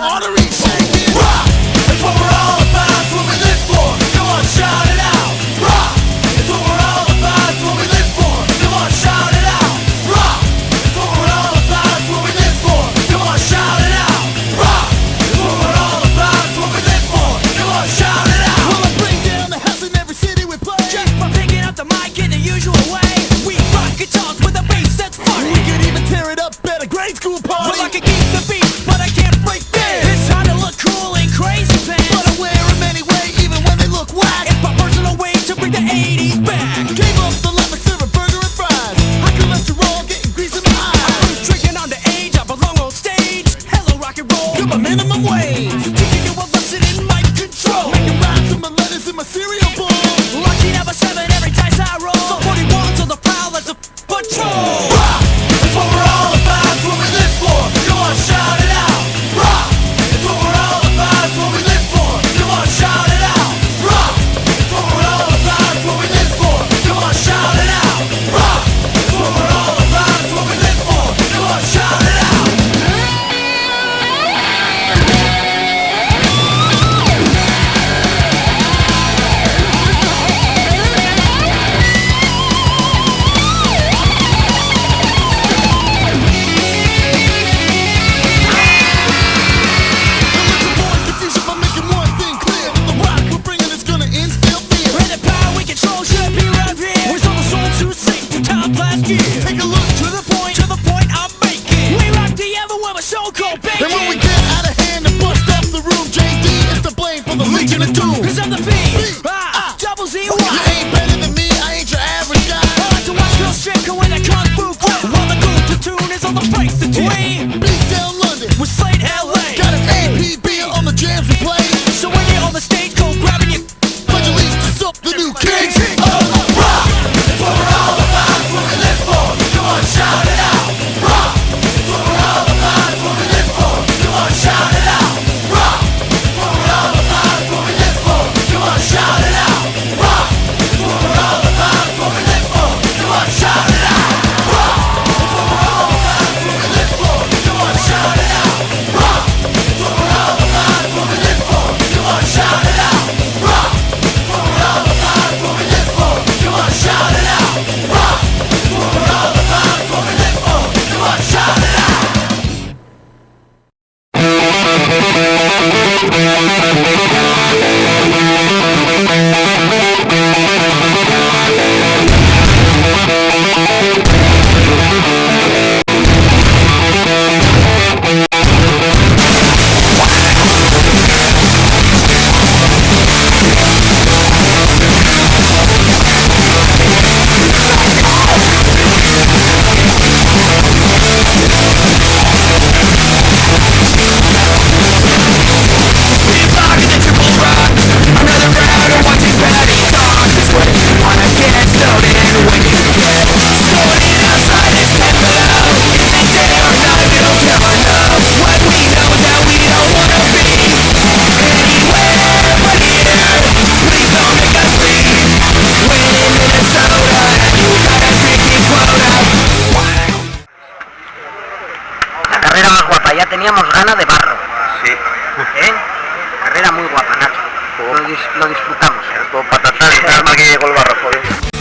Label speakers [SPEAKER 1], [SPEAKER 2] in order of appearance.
[SPEAKER 1] arteries shaking. Rock, it's what we're all about, it's what we live for. Come on, shout it out. Rock, it's what we're all about, it's what we live for. Come on, shout it out. Rock, it's what we're all about, it's what we live for. Come on, shout it out. Rock, it's what we're all about, it's what we live for. Come on, shout it out.
[SPEAKER 2] Well, I bring down the house in every city we play.
[SPEAKER 3] Just by picking up the mic in the usual way. We rock guitars with a bass that's funny.
[SPEAKER 2] We could even tear it up at a grade school party.
[SPEAKER 3] Well, I can keep the beat, but I can't break this. It's hard to look cool in crazy pants,
[SPEAKER 2] But I wear them anyway, even when they look whack.
[SPEAKER 3] it's my personal way to bring the 80s back.
[SPEAKER 2] Came off the lot like serving burger and fries. High cholesterol, getting grease in my eyes.
[SPEAKER 3] Drinking on the age, I belong on stage. Hello, rock and roll.
[SPEAKER 2] Got my minimum wage.
[SPEAKER 3] Teaching you a lesson in mic control.
[SPEAKER 2] Making rhymes with my letters in my cereal bowl.
[SPEAKER 3] Lucky number 7 every dice I roll. So 41's on the prowl as a patrol.
[SPEAKER 1] Rock, it's what we're all about, it's what we live for. Come on, shout it out. Rock, it's what we're all about, it's what we live for. Come on, shout it out. Rock, it's what we're all about, it's what we live for. Come on, shout it out. Rock, it's what we're all about, it's what we live for. Come on, shout it out.
[SPEAKER 2] Let's avoid confusion by making one thing clear. The rock we're bringing is gonna instill fear.
[SPEAKER 3] Where the power we control should be right here. We sold the souls who sing to top last year.
[SPEAKER 2] Take a look
[SPEAKER 3] To the point I'm making. We rock together with a show called Bacon.
[SPEAKER 2] and when we get out of hand and bust up the room, JD is to blame for the Legion of Doom.
[SPEAKER 3] Cause I'm the B, double Z,
[SPEAKER 2] You
[SPEAKER 3] Y.
[SPEAKER 2] ain't better than me, I ain't your average guy.
[SPEAKER 3] I like to watch girls strip with a kung fu crowd. While the cool platoon is on the breaks to we
[SPEAKER 2] Beat down London,
[SPEAKER 3] with Slate LA.
[SPEAKER 2] got an APB on the jams we play.
[SPEAKER 3] So when you're on the stage, go grabbing your
[SPEAKER 2] Pledge allegiance to the new king.
[SPEAKER 1] Rock, it's what we're all about, it's what we live for. Come on, shout it out. Rock, it's what we're all about, it's what we live for. Come on, shout it out. Rock, it's what we're all about, it's what we live for. Come on, shout it out. Rock, it's what we're all about, it's what we live for. Come on, shout it out. Rock, it's what we're all about, it's what we live for. Come on, shout it out. Rock, it's what we're all about, it's what we live for. Come on, shout it out. Rock, it's what we're all about, it's what we live for. Come on, shout it out. Rock, it's what we're all about, it's what we live for. Come on, shout it out.
[SPEAKER 4] La carrera más guapa, ya teníamos ganas de barro.
[SPEAKER 5] Sí.
[SPEAKER 4] ¿Eh? Carrera muy guapa, Nacho. Lo disfrutamos.
[SPEAKER 5] Todo patatán y tal, más que llegó el barro, joder.